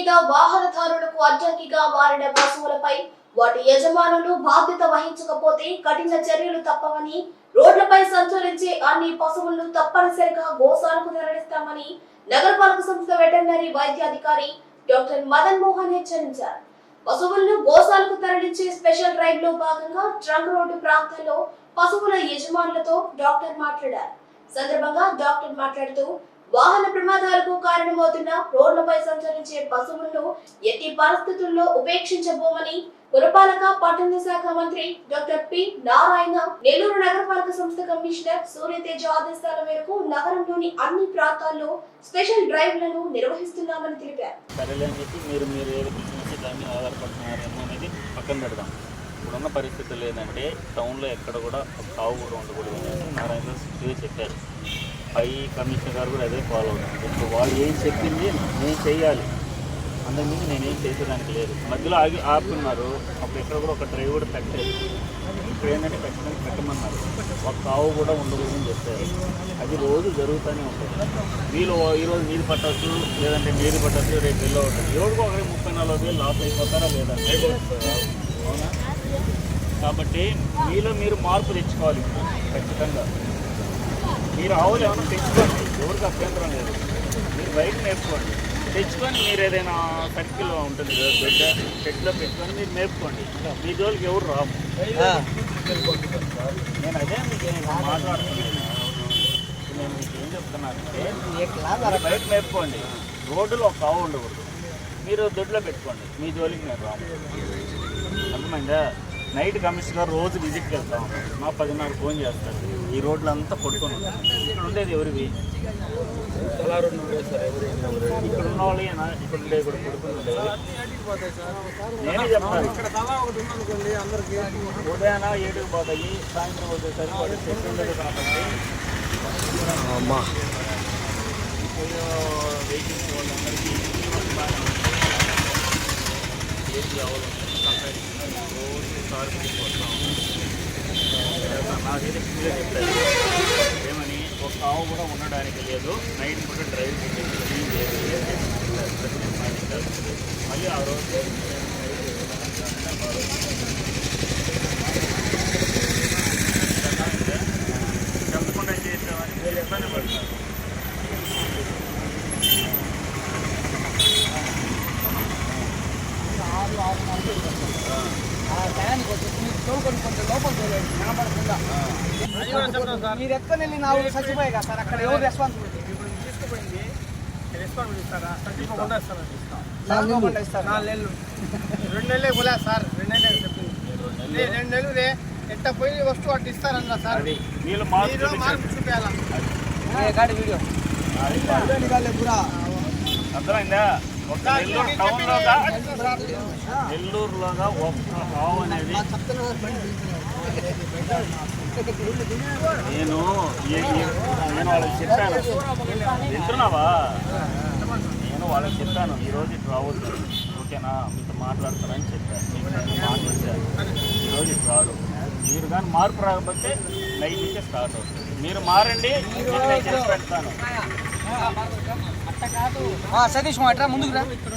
మీద వాహనదారులకు అడ్డంకిగా మారిన పశువులపై వాటి యజమానులు బాధ్యత వహించకపోతే కఠిన చర్యలు తప్పవని, రోడ్లపై సంచరించే అన్ని పశువులను తప్పనిసరిగా గోశాలకు తరలిస్తామని నగరపాలక సంస్థ వెటర్నరీ వైద్యాధికారి డాక్టర్ మదన్ మోహన్ హెచ్చరించారు. పశువులను గోశాలకు తరలించే స్పెషల్ డ్రైవ్ లో భాగంగా ట్రంక్ రోడ్డు ప్రాంతాల్లో పశువుల యజమానులతో డాక్టర్ మాట్లాడారు. సందర్భంగా డాక్టర్ మాట్లాడుతూ వాహన ప్రమాదాలకు కారణమవుతున్న రోడ్లపై సంచరించే పశువులను ఎట్టి పరిస్థితుల్లో ఉపేక్షించబోమని పురపాలక పట్టణ శాఖ మంత్రి డాక్టర్ పి నారాయణ, నెల్లూరు నగరపాలక సంస్థ కమిషనర్ సూర్యతేజ ఆదేశాల మేరకు నగరంలోని అన్ని ప్రాంతాల్లో స్పెషల్ డ్రైవ్లను నిర్వహిస్తున్నామని తెలిపారు. ఇప్పుడున్న పరిస్థితులు ఏంటంటే టౌన్లో ఎక్కడ కూడా కావు కూడా ఉండకూడదు అని నారాయణ చెప్పారు. పై కమిషనర్ గారు కూడా అదే ఫాలో అవుతుంది. ఇప్పుడు వాళ్ళు ఏం చెప్పింది నేను చేయాలి, అందుకని నేనేం చేసేదానికి లేదు. మధ్యలో ఆపుతున్నారు. అప్పుడు ఎక్కడ కూడా ఒక డ్రైవ్ కూడా పెట్టలేదు. ఇప్పుడు ఏంటంటే ఖచ్చితంగా పెట్టమన్నారు. ఒక కావు కూడా ఉండకూడదని చెప్పారు. అది రోజు జరుగుతూనే ఉంటుంది. వీళ్ళు ఈరోజు నీరు పట్టవచ్చు, లేదంటే నీరు పట్టవచ్చు, రేపు వెళ్ళి ఉంటుంది. ఎవరికి ఒకరికి 30-40 లాస్ అయిపోతారా లేదా అవునా? కాబట్టి మీలో మీరు మార్పు తెచ్చుకోవాలి. ఖచ్చితంగా మీరు ఆవులు ఏమైనా తెచ్చుకోండి, ఎవరికి అభ్యంతరం లేదు. మీరు బయట నేర్చుకోండి, తెచ్చుకొని మీరు ఏదైనా సర్కిల్లో ఉంటుంది కదా దొడ్డ చెట్లో పెట్టుకొని మీరు మేపుకోండి. మీ జోలికి ఎవరు రాము. నేను అదే మీకు మాట్లాడుతున్నాను. నేను మీకు ఏం చెప్తున్నానంటే బయట మేపుకోండి, రోడ్డులో ఒక ఆవు ఉండకూడదు. మీరు దొడ్లో పెట్టుకోండి, మీ జోలికి నేను రాము. అర్థమైందా? నైట్ కమిషనర్ రోజు విజిట్కి వెళ్తా ఉంటాను. మా 10:30 ఫోన్ చేస్తారు. ఈ రోడ్లు అంతా పడుకొని ఉంటారు. ఇక్కడ ఉండేది ఎవరివి? ఇక్కడ ఉన్న వాళ్ళు ఇక్కడ ఉండేది కూడా పడుకుని ఉండేది. నేనే చెప్తాను. ఉదయాన 7కి పోతాయి, సాయంత్రం వచ్చేసరికి వాడు చెట్టు ఉండేది కాబట్టి వెహికల్స్ వాళ్ళందరికీ ఏది అవ్వదు. రోజు సార్కి వస్తాం. నాకైతే క్లియర్ చెప్పారు ఏమని, ఒక కావు కూడా ఉండడానికి లేదు. నైట్ కూడా డ్రైవ్ క్లీన్ చేయాలి. మళ్ళీ ఆ రోజు చెప్పకుండా చేసామని మీరు ఇబ్బంది పడుతున్నారు. మీరు ఎక్కడ వెళ్ళి నా ఊరు చచ్చిపోయాయి కదా సార్, అక్కడ ఎవరు రెస్పాన్సిబిలిటీ? ఇప్పుడు తీసుకుపోయింది రెస్పాన్సిబిలిటీ ఇస్తారా? చచ్చిపోకుండా ఇస్తారండి. 4 నెలలు 2 నెలలే పోలే సార్. 2 నెలలు చెప్పింది. 2 నెలలు ఎట్ట పోయి వస్తువు అట్టు ఇస్తారన్నా సార్. మీరు మార్పు చూపించాలా? వీడియో అర్థమైందా? ఒక నెల్లూరులోగా ఒక్క ఆవు అనేది నేను వాళ్ళకి చెప్పాను. వింటున్నావా? నేను వాళ్ళకి చెప్పాను ఈరోజు ఇటు రావద్దు, ఓకేనా, మీతో మాట్లాడతానని చెప్పాను. మాట్లాడారు. ఈరోజు ఇటు రారు. మీరు కానీ మార్పు రాకపోతే నైట్ నుంచే స్టార్ట్ అవుతుంది. మీరు మారండి, నేను చేసి పెడతాను. సతీష్ మాట్రా ముందుకు రా. ఇప్పుడు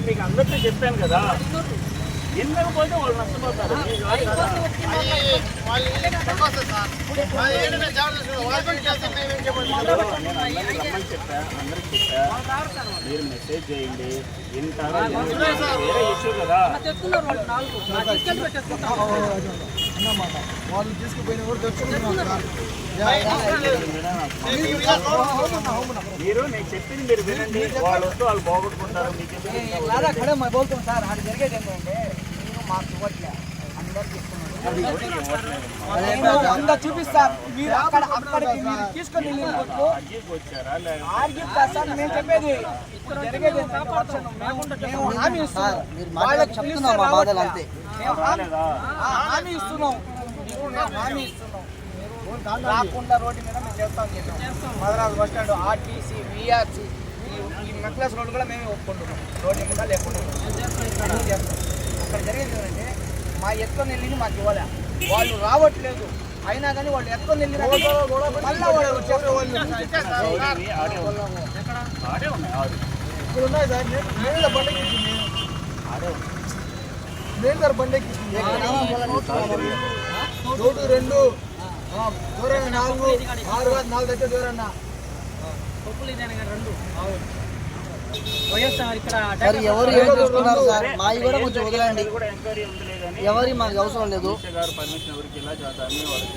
మీకు అందరికీ చెప్పాను కదా, ఎందుకపోతే వాళ్ళు నష్టపోతారు. రమ్మని చెప్పా, అందరికి చెప్పా. మీరు మెసేజ్ చేయండి, వింటారా? వేరే ఇష్యూ కదా. వాళ్ళు తీసుకుపోయిన మీరు నేను చెప్పింది మీరు వినండి. వాళ్ళు వస్తూ వాళ్ళు బాగొట్టుకుంటారు. మీకు సార్ అది జరిగేది ఏంటంటే మీరు మాకు ఇవ్వట్లే, అందరికి ఇస్తున్నారు. చూపిస్తారు. మీరు అక్కడికి మీరు తీసుకొని వెళ్ళినప్పుడు సార్ మేము చెప్పేది జరిగేది మేము హామీ ఇస్తున్నాం. వాళ్ళకి చెప్తున్నాం, హామీ ఇస్తున్నాం. హామీ ఇస్తున్నాం రాకుండా రోడ్డు మీద మేము చేస్తాం. Madras bus stand, RTC, VRC, ఈ నెక్లెస్ రోడ్డు కూడా మేమే ఒప్పుకుంటున్నాం. రోడ్డు మీద లేకుండా అక్కడ జరిగేది ఏంటంటే మా ఎత్తుకొని వెళ్ళి మాకు ఇవ్వలే, వాళ్ళు రావట్లేదు. అయినా కానీ వాళ్ళు ఎత్తుకొని వెళ్ళి మళ్ళీ వాళ్ళు వచ్చేస్తారు. గౌరీవి ఆడే ఉన్నాయి. ఆడే ఉన్నాయి 6. ఇక్కడ ఉన్నాయి సార్. నేను బండికి ఆడే ఉన్నాయి. నేను సార్ బండికి రోడ్డు 2 దూరం 4 6 4 దగ్గర దూరం సార్ ఎవరు ఏం చూస్తున్నారు సార్? మావి కూడా కొంచెం వదలండి. కూడా ఎంక్వైరీ ఉందిలే కానీ ఎవరి మాకు అవసరం లేదు. కమిషనర్ గారు పర్మిషన్ ఎవరికి ఇలా చేద్దామని వాళ్ళకి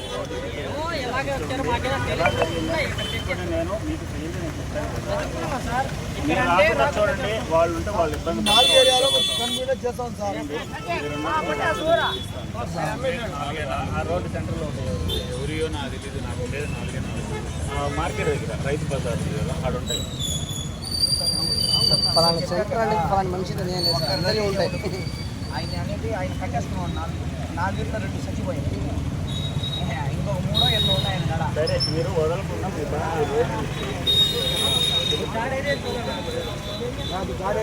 నేను మీకు తెలియదు నేను చెప్పాను కదా. మీరు రాకుండా చూడండి, వాళ్ళు ఉంటే వాళ్ళు ఇబ్బంది 4 ఏరియాలో కన్వీనర్ చేస్తాం సార్. ఆ రోడ్డు సెంటర్లో ఎవరియో నాకు తెలియదు, నాకు ఉండేది 4 మార్కెట్ దగ్గర రైతు బజార్ అక్కడ ఉంటాయి. ఫలానా చరిత్రని ఫలానా మనిషి నేను లేదు సార్. అందరికీ ఉంటాయి. ఆయన అనేది ఆయన కట్టేస్తున్నాం 4 2 చచ్చిపోయింది. ఇంకో 3 ఎన్నో ఉన్నాయి ఆయన కాడ. సరే మీరు వదలకుండా మీ బాగా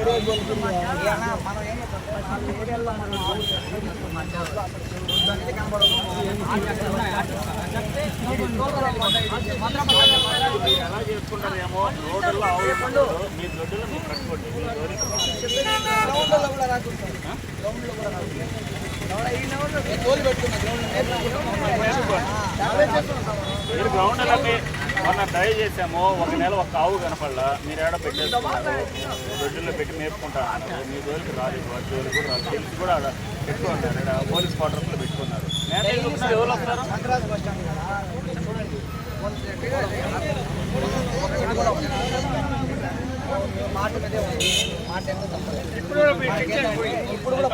రోడ్డు మనం ఏం ఏరియాలో మనం ఎలా చేసుకుంటారేమో రోడ్డులో ఆవులు మీ దొడ్డులో మీరు కట్టుకోండి. మీ జోలికి గ్రౌండ్లో కూడా రాకుంటాం. గ్రౌండ్లో కూడా రాకుంటాం. గోలు పెట్టుకున్నాం. మీరు గ్రౌండ్లకి మొన్న ట్రై చేసాము. 1 నెల ఒక ఆవు కనపడలా. మీరు ఏడ పెట్టేసుకున్నారు, దొడ్డులో పెట్టి మేపుకుంటా అన్నారు. మీ జోలికి రాలేదు, వాటి జోలికి కూడా రాలేదు. తెలిసి కూడా ఆడ పెట్టుకున్నారు. ఇక్కడ పోలీస్ క్వార్టర్స్లో పెట్టుకున్నారు. నేను ఎవరు వస్తారు? సంక్రాంతి బస్ స్టాండ్ కదా చూడండి. మాట మీదే ఉంది. మాట ఎంత తప్పలేదు. ఇప్పుడు కూడా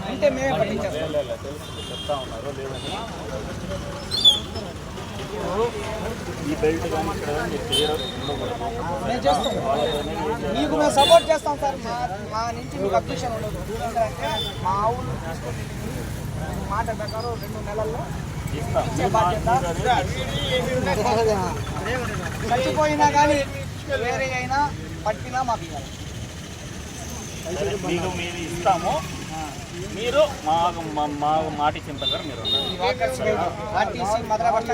అంటే మేమే పట్టించేస్తాం. తెలుసు చెప్తా ఉన్నారు లేదని. ఈ బెల్ట్ కానీ ఇక్కడ కానీ క్లియర్ ఉండకూడదు. మేము చేస్తాం. మీకు మేము సపోర్ట్ చేస్తాం సార్. మా నుంచి మీకు అబ్జెక్షన్ ఉండదు. ఎందుకంటే మా ఆవులు తీసుకొని మాట ప్రకారం 2 నెలల్లో ఇచ్చే బాధ్యత. చచ్చిపోయినా కానీ వేరే అయినా పట్టినా మాకు ఇవ్వాలి. మీకు మీరు ఇస్తాము. మీరు మా మాట ఇచ్చిన ప్రకారం మీరు ఆర్టీసీ మద్రాసు